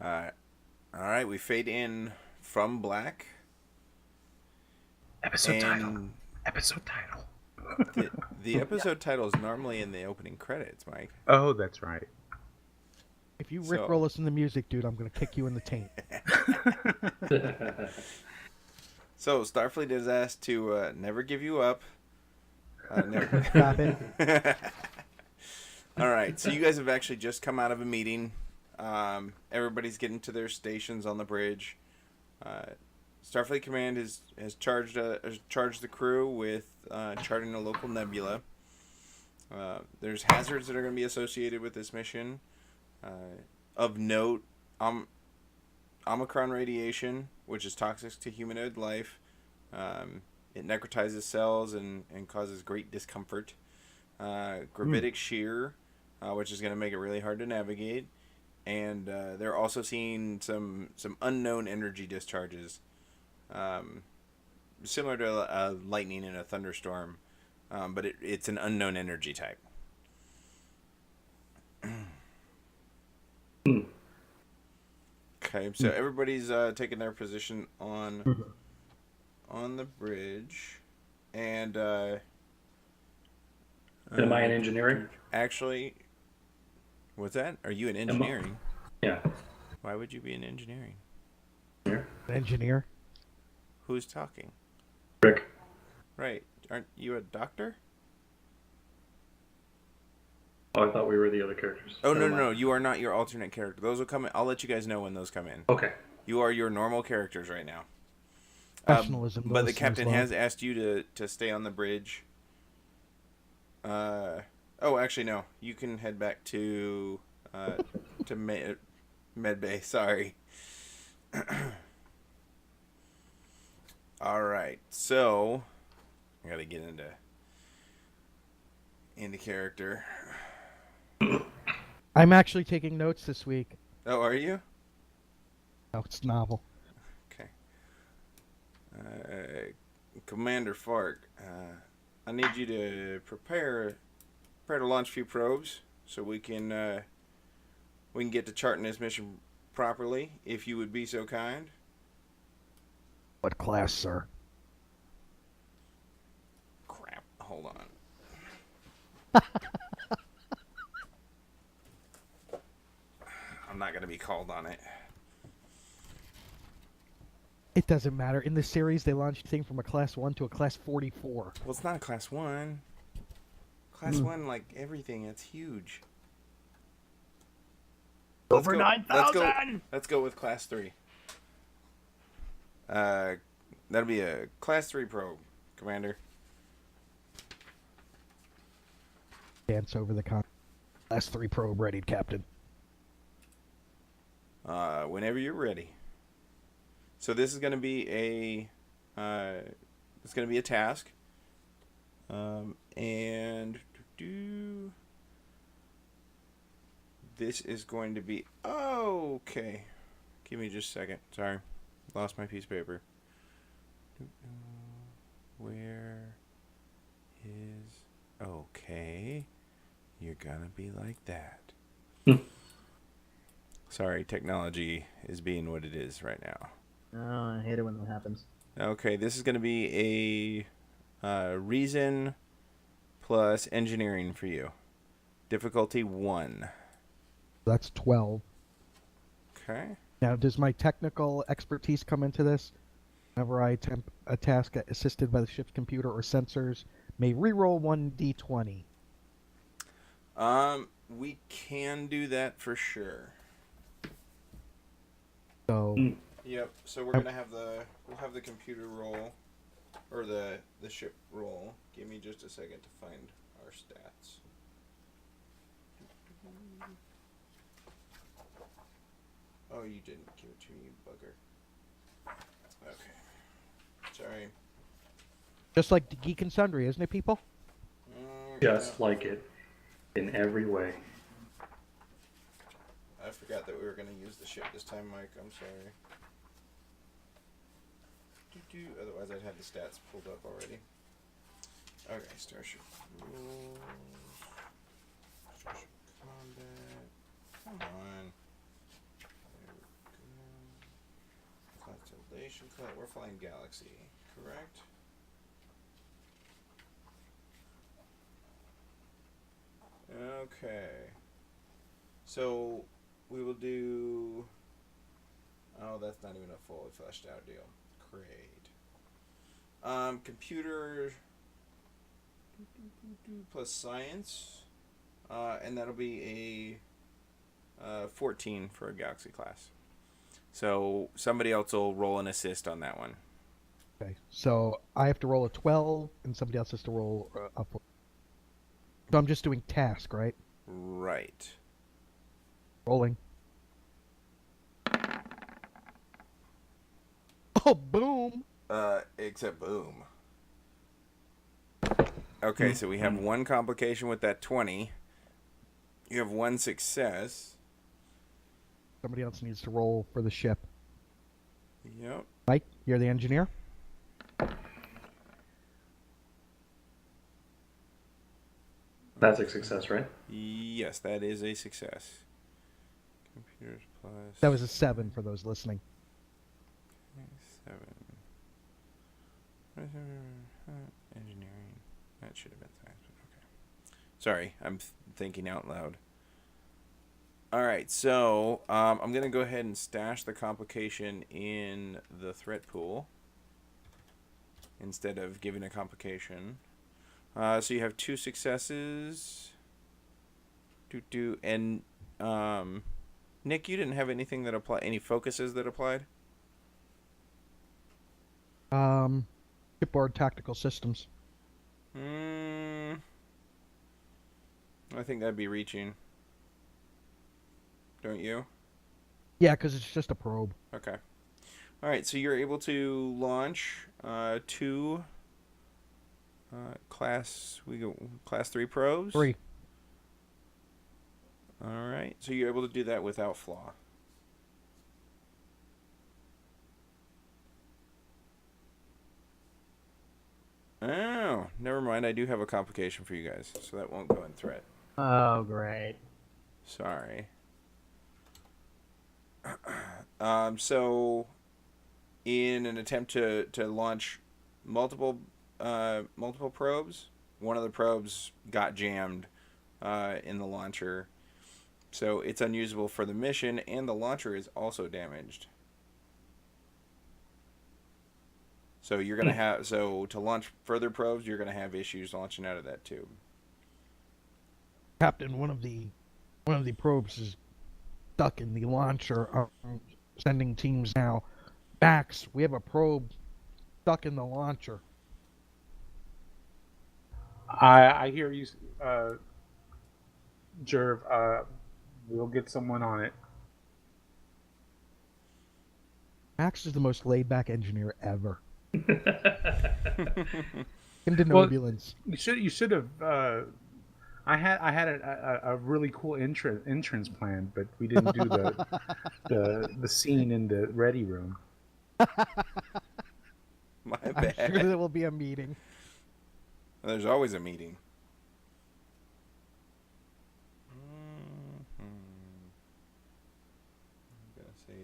Uh, all right, we fade in from black. Episode title. Episode title. The episode title is normally in the opening credits, Mike. Oh, that's right. If you rickroll us in the music, dude, I'm going to kick you in the taint. So, Starfleet is asked to never give you up. Never... Stop it. All right, so you guys have actually just come out of a meeting. Everybody's getting to their stations on the bridge. Starfleet Command has charged the crew with charting a local nebula. There's hazards that are going to be associated with this mission. Of note, Omicron radiation, which is toxic to humanoid life. It necrotizes cells and causes great discomfort. Gravitic shear, which is going to make it really hard to navigate. And they're also seeing some unknown energy discharges. Similar to lightning in a thunderstorm, but it's an unknown energy type. Okay, so everybody's taking their position on the bridge, and am I in engineering? Actually, what's that? Are you in engineering? Yeah. Why would you be in engineering? Engineer? Who's talking? Rick. Right. Aren't you a doctor? Oh, I thought we were the other characters. Oh, no. You are not your alternate character. Those will come in. I'll let you guys know when those come in. Okay. You are your normal characters right now. Professionalism. But the captain has asked you to stay on the bridge. Actually, no. You can head back to Med Bay. Sorry. All right. So, I got to get into character. I'm actually taking notes this week. Oh, are you? Oh, it's novel. Okay. Commander Fark, I need you to prepare to launch a few probes so we can get to charting this mission properly, if you would be so kind. What class, sir? Crap. Hold on. I'm not going to be called on it. It doesn't matter. In the series, they launched thing from a class 1 to a class 44. Well, it's not a class 1. Class 1, like everything, it's huge. Over 9,000! Let's go with class 3. That'll be a class 3 probe, Commander. Dance over the class 3 probe ready, Captain. Whenever you're ready. So this is going to be a task. And this is going to be okay. Give me just a second. Sorry, lost my piece of paper. Where is okay? You're gonna be like that. Sorry, technology is being what it is right now. Oh, I hate it when that happens. Okay, this is going to be a reason plus engineering for you. Difficulty 1. That's 12. Okay. Now, does my technical expertise come into this? Whenever I attempt a task assisted by the ship's computer or sensors, may reroll 1d20. We can do that for sure. So. Yep. So we'll have the computer roll, or the ship roll. Give me just a second to find our stats. Oh, you didn't give it to me, you bugger. Okay. Sorry. Just like the Geek and Sundry, isn't it, people? Just like it, in every way. I forgot that we were going to use the ship this time, Mike. I'm sorry. Otherwise, I'd have the stats pulled up already. Okay, Starship rules. Starship combat. Come on. There we Mission class. We're flying Galaxy, correct? Okay. So we will do. Oh, that's not even a fully fleshed out deal. Great. Computer plus science, and that'll be a 14 for a Galaxy class. So somebody else will roll an assist on that one. Okay, so I have to roll a 12, and somebody else has to roll a 4. So I'm just doing task, right? Right. Rolling. Oh, boom! Except boom. Okay, so we have one complication with that 20. You have one success. Somebody else needs to roll for the ship. Yep. Mike, you're the engineer? That's a success, right? Yes, that is a success. Computers plus... That was a 7 for those listening. 7. Engineering. That should have been science, but okay. Sorry, I'm thinking out loud. Alright, so I'm going to go ahead and stash the complication in the threat pool instead of giving a complication. So you have 2 successes. And Nick, you didn't have anything that applied, any focuses that applied? Shipboard tactical systems. I think that'd be reaching. Don't you? Yeah, because it's just a probe. Okay. All right, so you're able to launch 2 class 3 probes. 3. All right, so you're able to do that without flaw. Oh, never mind. I do have a complication for you guys, so that won't go in threat. Oh, great. Sorry. So, in an attempt to launch multiple probes, one of the probes got jammed in the launcher, so it's unusable for the mission, and the launcher is also damaged. So you're gonna have to launch further probes, you're gonna have issues launching out of that tube. Captain, one of the probes is stuck in the launcher. Sending teams now. Max, we have a probe stuck in the launcher. I hear you, Jirv. We'll get someone on it. Max is the most laid-back engineer ever. Into Nobulance. You should have. I had a really cool entrance plan, but we didn't do the scene in the ready room. My I'm bad. sure there will be a meeting. There's always a meeting.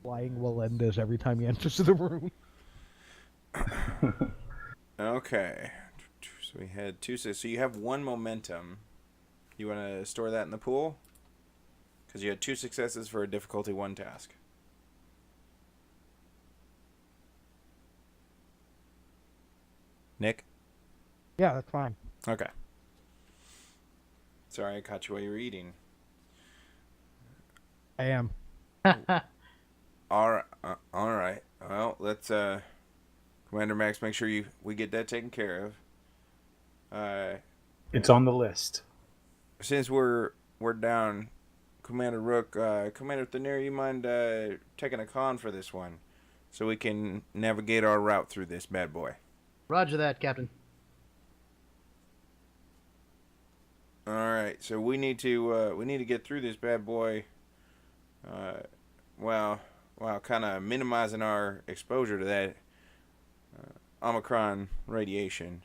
Flying Melendez every time he enters the room. Okay. So we had 2. So you have 1 momentum. You want to store that in the pool? Because you had 2 successes for a difficulty 1 task. Nick? Yeah, that's fine. Okay. Sorry, I caught you while you were eating. I am. All right. Well, let's Commander Max, make sure we get that taken care of. It's on the list. Since we're down, Commander Rook, Commander Thonir, you mind taking a con for this one, so we can navigate our route through this bad boy. Roger that, Captain. All right, so we need to get through this bad boy. While kind of minimizing our exposure to that Omicron radiation.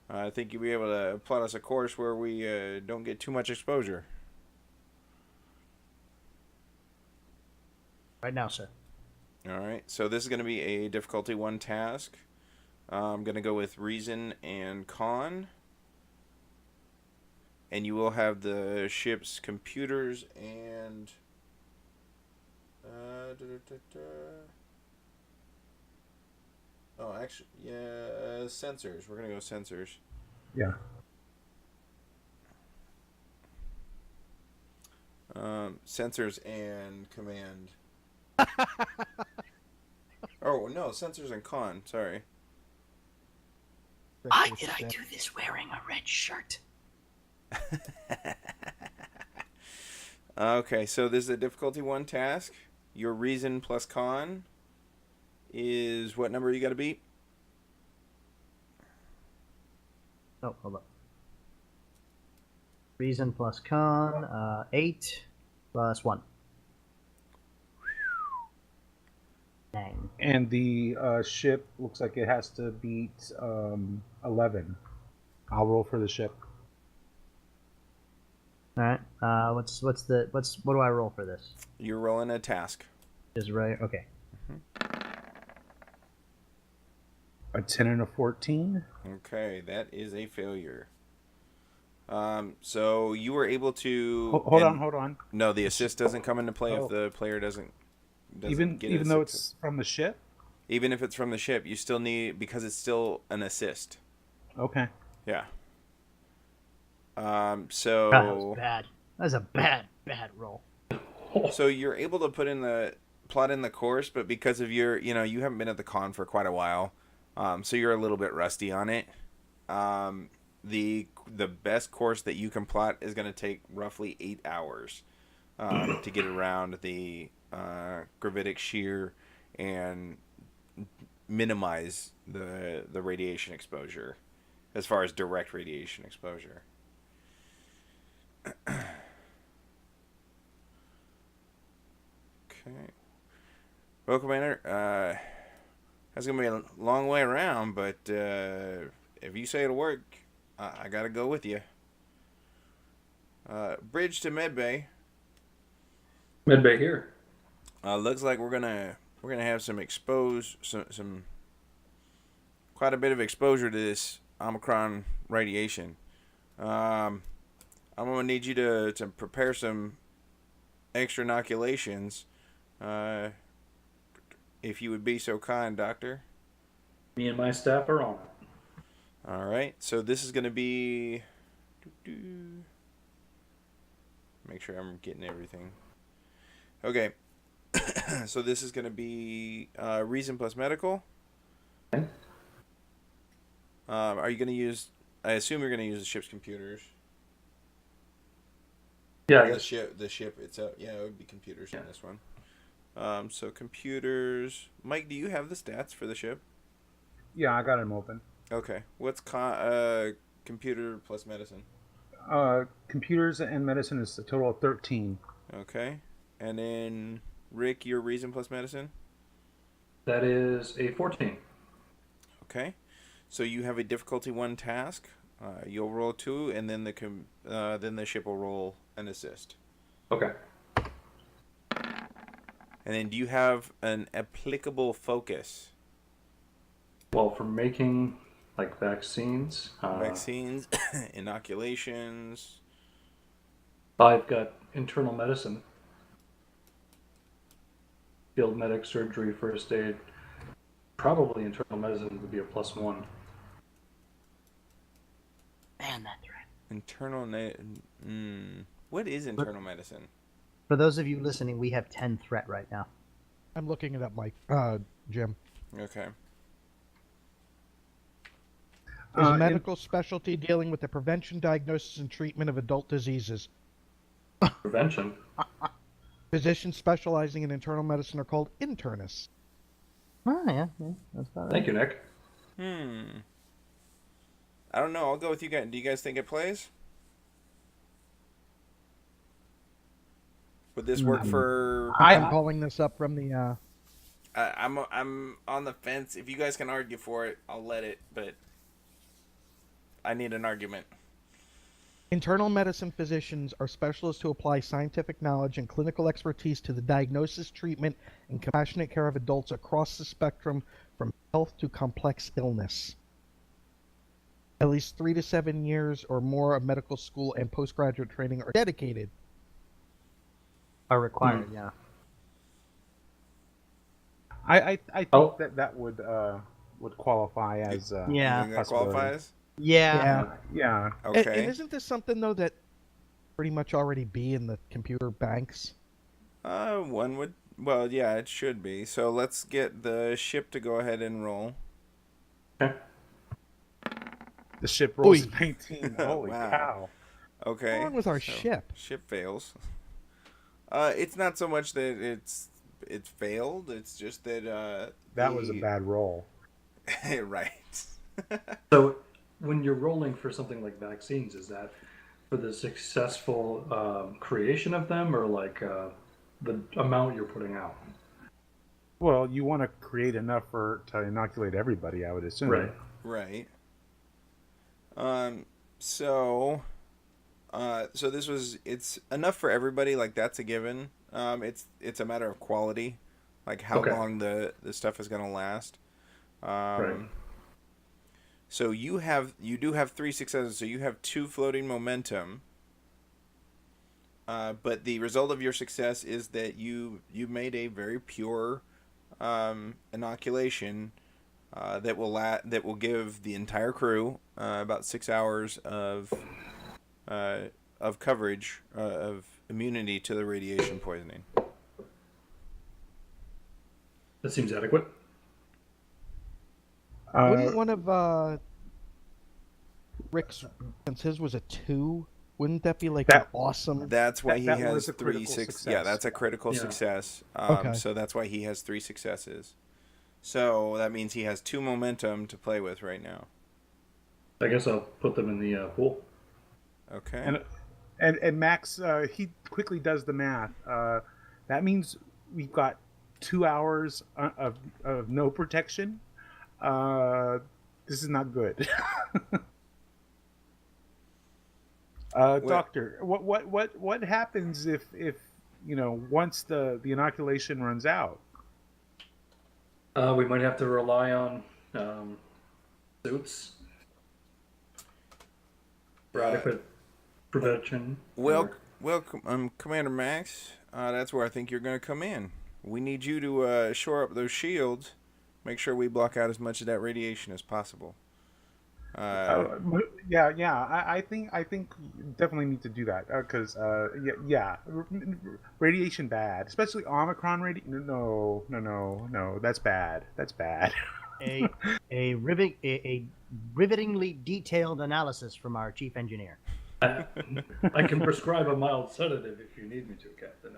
I think you'll be able to plot us a course where we don't get too much exposure. Right now, sir. All right. So this is going to be a difficulty 1 task. I'm going to go with reason and con. And you will have the ship's computers and oh, actually, yeah, sensors. We're gonna go sensors. Yeah. Sensors and command. Oh no, sensors and con. Sorry. Why did I do this wearing a red shirt? Okay, so this is a difficulty 1 task. Your reason plus con is what number you got to beat? Oh, hold up. Reason plus con, 8 plus 1. 9. And the ship looks like it has to beat 11. I'll roll for the ship. All right. What do I roll for this? You're rolling a task. Just right. Okay. A 10 and a 14. Okay, that is a failure. So you were able to Hold on. No, the assist doesn't come into play Oh. if the player doesn't Even get even a though success. it's from the ship. Even if it's from the ship, you still need, because it's still an assist. Okay. Yeah. That was So bad. That was a bad roll. so you're able to plot in the course, but because of your, you haven't been at the con for quite a while, so you're a little bit rusty on it. The best course that you can plot is going to take roughly 8 hours to get around the gravitic shear and minimize the radiation exposure, as far as direct radiation exposure. Okay. Well, Commander, that's going to be a long way around, but if you say it'll work, I got to go with you. Bridge to Medbay. Medbay here. Looks like we're gonna have some quite a bit of exposure to this Omicron radiation. I'm gonna need you to prepare some extra inoculations. If you would be so kind, Doctor. Me and my staff are on it. All right. So this is gonna be. Make sure I'm getting everything. Okay. So this is going to be reason plus medical. Okay. Are you going to use? I assume you're going to use the ship's computers. Yeah, I The guess. ship itself. Yeah, it would be computers in this one. So computers. Mike, do you have the stats for the ship? Yeah, I got him open. Okay. What's computer plus medicine? Computers and medicine is a total of 13. Okay. And then Rick, your reason plus medicine? That is a 14. Okay. So you have a difficulty 1 task. You'll roll 2, and then the ship will roll an assist. Okay. And then do you have an applicable focus? Well, for making like vaccines, Vaccines, inoculations. I've got internal medicine, field medic, surgery, first aid. Probably internal medicine would be a +1. Man, that threat. What is internal medicine? For those of you listening, we have 10 threat right now. I'm looking it up, Mike. Jim. Okay. Is a in- medical specialty dealing with the prevention, diagnosis, and treatment of adult diseases. Prevention. Physicians specializing in internal medicine are called internists. Oh, yeah, that's about Thank you, Nick. I don't know. I'll go with you guys. Do you guys think it plays? Would this work for? I'm calling this up from the. I'm on the fence. If you guys can argue for it, I'll let it. But I need an argument. Internal medicine physicians are specialists who apply scientific knowledge and clinical expertise to the diagnosis, treatment, and compassionate care of adults across the spectrum from health to complex illness. At least 3 to 7 years or more of medical school and postgraduate training are dedicated. Are required, yeah. I think Oh. that would qualify as You Yeah. think that possibility. qualifies? Yeah. Yeah. Okay. And isn't this something, though, that pretty much already be in the computer banks? One would. Well, yeah, it should be. So let's get the ship to go ahead and roll. Okay. The ship rolls Oy. 19. Holy Wow. cow. Okay. What's wrong with our so ship? Ship fails. It's not so much that it's failed. It's just that That was a bad roll. right. So when you're rolling for something like vaccines, is that for the successful creation of them, or like the amount you're putting out? Well, you want to create enough to inoculate everybody, I would assume. Right. Right. So this was it's enough for everybody. Like that's a given. It's a matter of quality, like how Okay. long the stuff is gonna last. Right. So you do have 3 successes. So you have 2 floating momentum. But the result of your success is that you made a very pure inoculation that will give the entire crew about 6 hours of coverage of immunity to the radiation poisoning. That seems adequate. Wouldn't one of Rick's, since his was a 2, wouldn't that be like an That- awesome? That's why he that has was a 3 critical 6. success. Yeah, that's a critical Yeah. success. Okay. So that's why he has 3 successes. So that means he has 2 momentum to play with right now. I guess I'll put them in the pool. Okay. And Max, he quickly does the math. That means we've got 2 hours of no protection. This is not good. Doctor, what happens if once the inoculation runs out? We might have to rely on suits for adequate prevention. Well, Commander Max, that's where I think you're going to come in. We need you to shore up those shields. Make sure we block out as much of that radiation as possible. Yeah. I think definitely need to do that because radiation bad, especially Omicron radiation. No, that's bad. That's bad. A rivetingly detailed analysis from our chief engineer. I can prescribe a mild sedative if you need me to, Captain.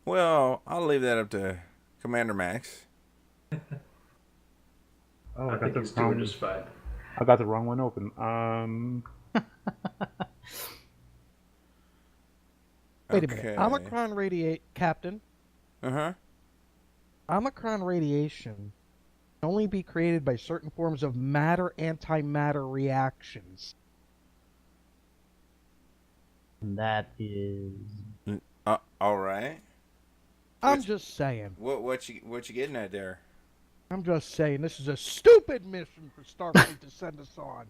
Well, I'll leave that up to Commander Max. Oh, I think he's doing just fine. I got the wrong one open. Wait a Okay. minute. Omicron radiate, Captain. Uh-huh. Omicron radiation can only be created by certain forms of matter-antimatter reactions. And that is All right. I'm just saying. What you getting at there? I'm just saying this is a stupid mission for Starfleet to send us on.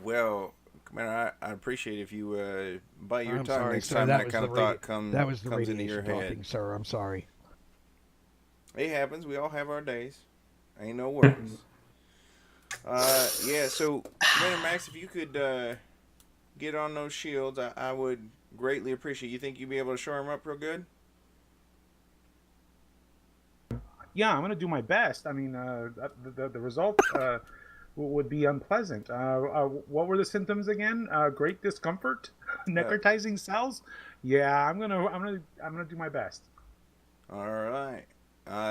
Well, Commander, I appreciate if you bite your I'm tongue sorry, next sir. time That that was kind the of thought comes into radiation your talking, head. sir. I'm sorry. It happens. We all have our days. Ain't no worries. Yeah. So, Commander Max, if you could get on those shields, I would greatly appreciate. You think you'd be able to shore them up real good? Yeah, I'm gonna do my best. I mean, the results would be unpleasant. What were the symptoms again? Great discomfort, necrotizing cells. Yeah, I'm gonna do my best. All right.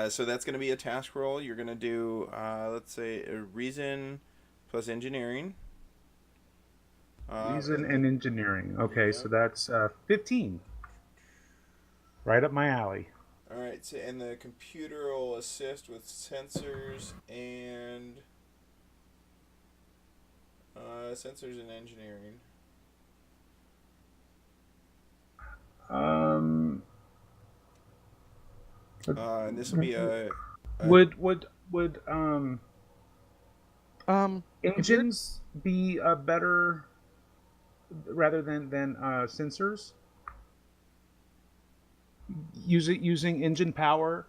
So that's going to be a task roll. You're going to do, let's say, a reason plus engineering. Reason and engineering. Okay, so that's 15. Right up my alley. All right. So, and the computer will assist with sensors and Sensors and engineering. And this will be a Would Um, engines be better rather than sensors? Using engine power.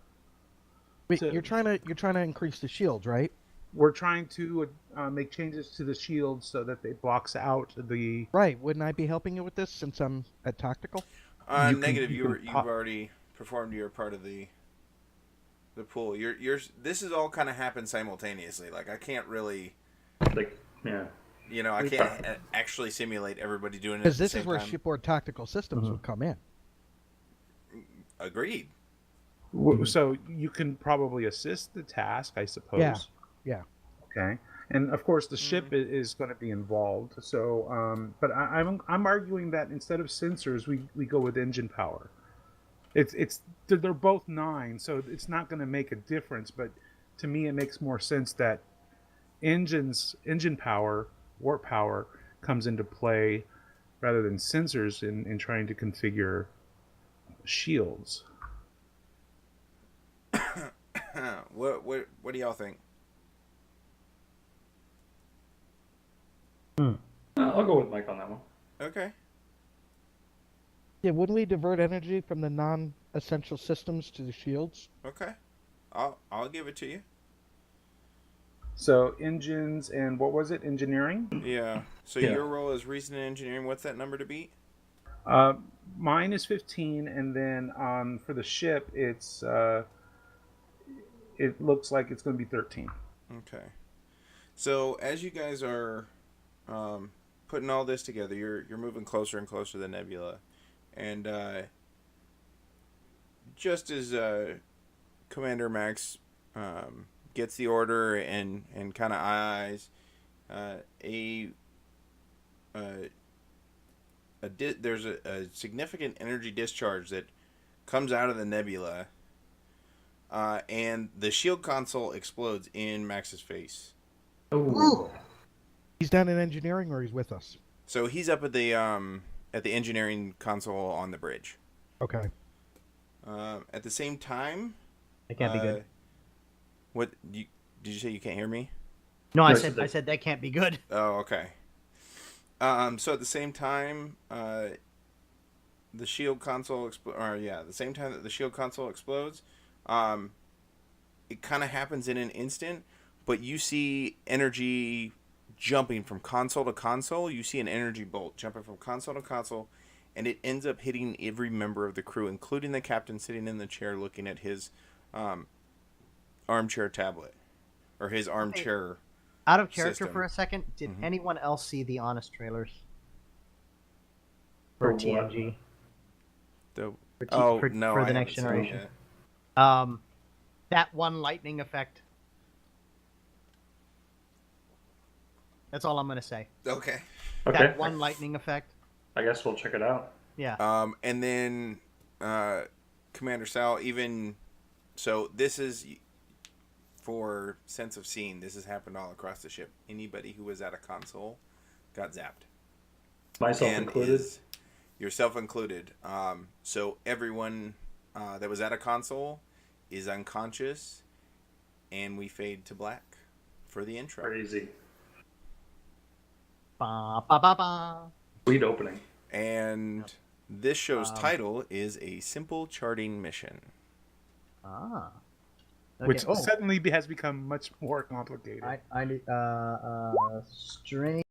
wait, to- you're trying to increase the shields, right? We're trying to make changes to the shield so that it blocks out the. Right. Wouldn't I be helping you with this since I'm at tactical? You can- negative. you can You've already performed your part of the pool. This has all kind of happened simultaneously. Like I can't really, Like, yeah. I can't actually simulate everybody doing it at Because the this same is where time. shipboard tactical systems would come in. Agreed. So you can probably assist the task, I suppose. Yeah. Yeah. Okay. And of course, the ship is going to be involved. So, but I'm arguing that instead of sensors, we go with engine power. They're both 9, so it's not going to make a difference. But to me, it makes more sense that engine power, warp power, comes into play rather than sensors in trying to configure shields. What do y'all think? I'll go with Mike on that one. Okay. Yeah, wouldn't we divert energy from the non-essential systems to the shields? Okay. I'll give it to you. So engines and what was it? Engineering? Yeah. So Yeah. your role is reason and engineering. What's that number to beat? Mine is 15, and then for the ship, it looks like it's going to be 13. Okay. So as you guys are putting all this together, you're moving closer and closer to the nebula, and just as Commander Max gets the order and kind of eyes there's a significant energy discharge that comes out of the nebula, and the shield console explodes in Max's face. Oh. He's down in engineering, or he's with us. So he's up at the engineering console on the bridge. Okay. At the same time, That can't be good. did you say you can't hear me? No, I No, said that can't be good. Oh, okay. So at the same time, the shield console the same time that the shield console explodes, it kind of happens in an instant, but you see energy jumping from console to console. You see an energy bolt jumping from console to console, and it ends up hitting every member of the crew, including the captain sitting in the chair looking at his armchair tablet, or his armchair. Out of character System. for a second, did Mhm. anyone else see the Honest trailers for For what? TNG? The For, no, for I the next haven't seen it generation. yet. That one lightning effect. That's all I'm gonna say. Okay. Okay. That one lightning effect. I guess we'll check it out. Yeah. And then Commander Sal, even so, this is for sense of scene. This has happened all across the ship. Anybody who was at a console got zapped, Myself and included. yourself included. So everyone that was at a console is unconscious, and we fade to black for the intro. Crazy. Ba, ba, ba, ba. Sweet opening. And this show's title is A Simple Charting Mission. Ah. Which Okay. suddenly has become much more complicated. I need string